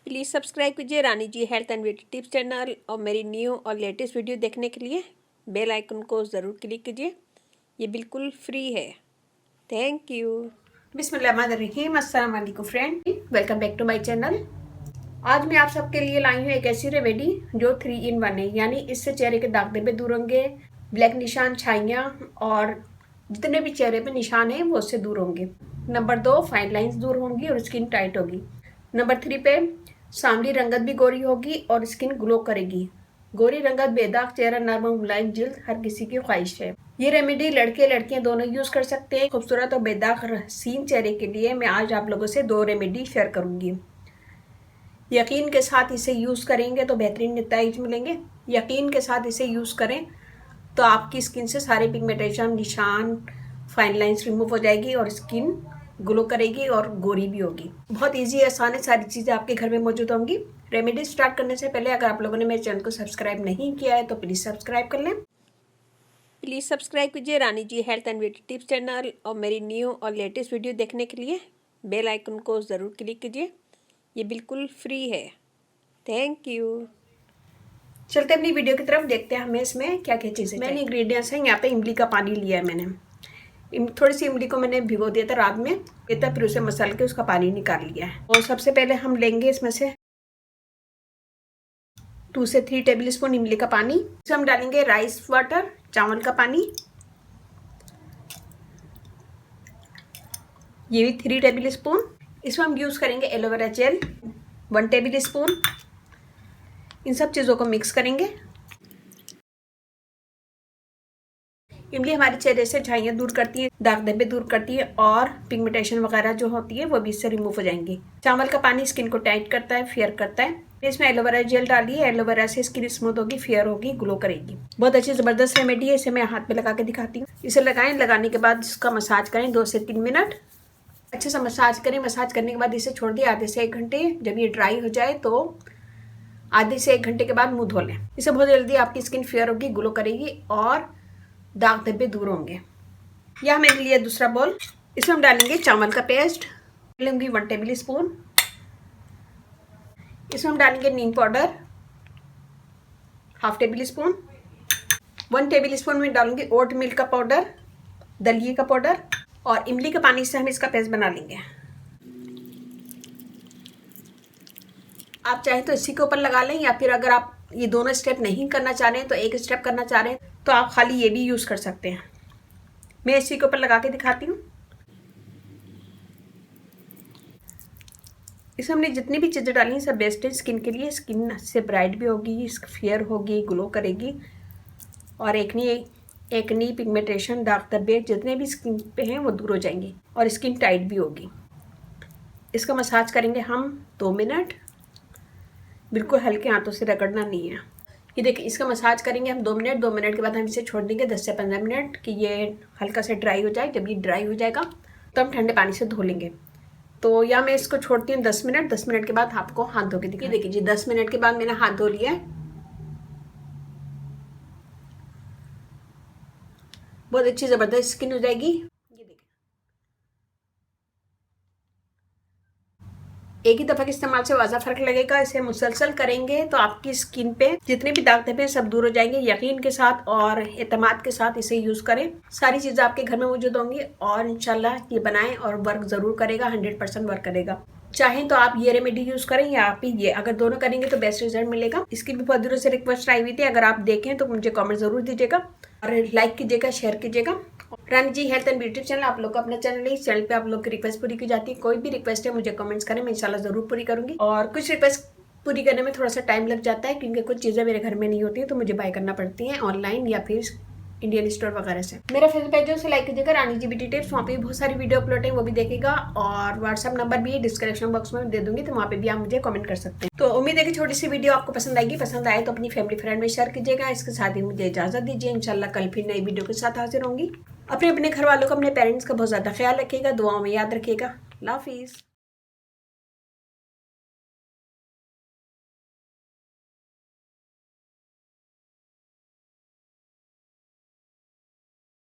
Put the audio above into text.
Please subscribe कीजिए Rani ji health and beauty tips channel और मेरी न्यू और लेटेस्ट वीडियो देखने के लिए बेल आइकन को ज़रूर क्लिक कीजिए। ये बिल्कुल फ्री है। Thank you. बिस्मिल्लाहिर्रहमानिर्रहीम। अस्सलाम वालेकुम friend, welcome back to my channel. आज मैं आप सबके लिए लाई हूँ एक ऐसी रेमेडी जो 3 in 1 है, यानी इससे चेहरे के दाग धब्बे दूर होंगे, ब्लैक निशान, छाइयाँ और जितने भी चेहरे पे निशान हैं वो उससे दूर होंगे। नंबर 2, फाइन लाइंस दूर होंगी और स्किन टाइट होगी। नंबर 3 पे सांवली रंगत भी गोरी होगी और स्किन ग्लो करेगी। गोरी रंगत, बेदाग चेहरा, नरम मुलायम जिल्द हर किसी की ख्वाहिश है। ये रेमेडी लड़के लड़कियां दोनों यूज कर सकते हैं। खूबसूरत और बेदाग हसीन चेहरे के लिए मैं आज आप लोगों से 2 रेमेडी शेयर करूंगी। यकीन के साथ इसे यूज करेंगे तो बेहतरीन नतीजे मिलेंगे। यकीन के साथ इसे यूज करें तो आपकी स्किन से सारे पिगमेंटेशन, निशान, फाइन लाइंस रिमूव हो जाएगी और स्किन ग्लो करेगी और गोरी भी होगी। बहुत इजी, आसान है, सारी चीज़ें आपके घर में मौजूद होंगी। रेमेडी स्टार्ट करने से पहले अगर आप लोगों ने मेरे चैनल को सब्सक्राइब नहीं किया है तो प्लीज़ सब्सक्राइब कर लें। प्लीज़ सब्सक्राइब कीजिए Rani ji health and beauty tips channel और मेरी न्यू और लेटेस्ट वीडियो देखने के लिए बेल आइकन को ज़रूर क्लिक कीजिए। ये बिल्कुल फ्री है। Thank you. चलते अपनी वीडियो की तरफ, देखते हैं हमें इसमें क्या क्या चीज़ें। मैंने इंग्रेडिएंट्स हैं, यहाँ पे इमली का पानी लिया है मैंने। थोड़ी सी इमली को मैंने भिगो दिया था रात में, फिर उसे मसल के उसका पानी निकाल लिया है। और सबसे पहले हम लेंगे इसमें से 2 से 3 टेबल स्पून इमली का पानी। इसमें हम डालेंगे राइस वाटर, चावल का पानी, ये भी 3 टेबल स्पून। इसमें हम यूज करेंगे एलोवेरा जेल 1 टेबल स्पून। इन सब चीज़ों को मिक्स करेंगे। इमली हमारे चेहरे से छाइयाँ दूर करती है, दाग धब्बे दूर करती है और पिगमेंटेशन वगैरह जो होती है वो भी इससे रिमूव हो जाएंगी। चावल का पानी स्किन को टाइट करता है, फेयर करता है। इसमें एलोवेरा जेल डाली है, एलोवेरा से स्किन स्मूथ होगी, फेयर होगी, ग्लो करेगी। बहुत अच्छी ज़बरदस्त रेमेडी है। इसे मैं हाथ में लगा के दिखाती हूँ। इसे लगाएं, लगाने के बाद इसका मसाज करें 2 से 3 मिनट। अच्छे से मसाज करें। मसाज करने के बाद इसे छोड़ दिए आधे से 1 घंटे। जब ये ड्राई हो जाए तो आधे से 1 घंटे के बाद मुँह धो लें। इससे बहुत जल्दी आपकी स्किन फेयर होगी, ग्लो करेगी और दाग धब्बे दूर होंगे। यह मैंने लिया दूसरा बोल। इसमें हम डालेंगे चावल का पेस्ट, लूँगी 1 टेबल स्पून। इसमें हम डालेंगे नीम powder 1/2 tablespoon. 1 tablespoon में डालूंगी ओट मिल्क का पाउडर, दलिए का पाउडर, और इमली के पानी से हम इसका पेस्ट बना लेंगे। आप चाहे तो इसी के ऊपर लगा लें, या फिर अगर आप ये दोनों स्टेप नहीं करना चाह रहे हैं तो एक स्टेप करना चाह रहे हैं तो आप खाली ये भी यूज़ कर सकते हैं। मैं इसी के ऊपर लगा के दिखाती हूँ। इसमें हमने जितनी भी चीज़ें डाली हैं सब बेस्ट है स्किन के लिए। स्किन से ब्राइट भी होगी, फेयर होगी, ग्लो करेगी और एकनी पिगमेंटेशन, दाग धब्बे जितने भी स्किन पे हैं वो दूर हो जाएंगे और स्किन टाइट भी होगी। इसका मसाज करेंगे हम 2 मिनट। बिल्कुल हल्के हाथों से रगड़ना नहीं है। ये देखिए, इसका मसाज करेंगे हम 2 मिनट। 2 मिनट के बाद हम इसे छोड़ देंगे 10 से 15 मिनट कि ये हल्का से ड्राई हो जाए। जब ये ड्राई हो जाएगा तो हम ठंडे पानी से धो लेंगे। तो या मैं इसको छोड़ती हूँ 10 मिनट। 10 मिनट के बाद आपको हाथ धो के देखिए जी, 10 मिनट के बाद मैंने हाथ धो लिया है। बहुत अच्छी ज़बरदस्त स्किन हो जाएगी। एक ही दफ़ा के इस्तेमाल से वाज़ा फ़र्क लगेगा। इसे मुसलसल करेंगे तो आपकी स्किन पे जितने भी दाग धब्बे सब दूर हो जाएंगे। यकीन के साथ और एतमाद के साथ इसे यूज़ करें। सारी चीज़ें आपके घर में मौजूद होंगी और इंशाल्लाह ये बनाएं और वर्क ज़रूर करेगा, 100% वर्क करेगा। चाहें तो आप ये रेमेडी यूज़ करें या आप ये, अगर दोनों करेंगे तो बेस्ट रिजल्ट मिलेगा। इसकी भी बहुत दिनों से रिक्वेस्ट आई हुई थी, अगर आप देखें तो मुझे कॉमेंट ज़रूर दीजिएगा और लाइक कीजिएगा, शेयर कीजिएगा। रानी ji health and beauty channel आप लोग का अपना चैनल है। इस चैनल पे आप लोग की रिक्वेस्ट पूरी की जाती है। कोई भी रिक्वेस्ट है मुझे कमेंट्स करें, मैं इंशाल्लाह ज़रूर पूरी करूंगी। और कुछ रिक्वेस्ट पूरी करने में थोड़ा सा टाइम लग जाता है क्योंकि कुछ चीज़ें मेरे घर में नहीं होती हैं तो मुझे बाय करना पड़ती हैं ऑनलाइन या फिर इंडियन स्टोर वगैरह से। मेरा फेसबुक पेज है, उसे लाइक कीजिएगा, रानी जी ब्यूटी टिप्स। वहाँ पे भी बहुत सारी वीडियो अपलोड है, वो भी देखेगा। और व्हाट्सअप नंबर भी डिस्क्रिप्शन बॉक्स में दे दूंगी, तो वहाँ पे भी आप मुझे कमेंट कर सकते हैं। तो उम्मीद है कि छोटी सी वीडियो आपको पसंद आएगी। पसंद आए तो अपनी फैमिली फ्रेंड में शेयर कीजिएगा। इसके साथ ही मुझे इजाज़त दीजिए। इंशाल्लाह कल फिर नई वीडियो के साथ हाजिर होंगी। अपने घर वालों को, अपने पेरेंट्स का बहुत ज़्यादा ख्याल रखिएगा, दुआओं में याद रखिएगा। अल्लाह हाफिज़।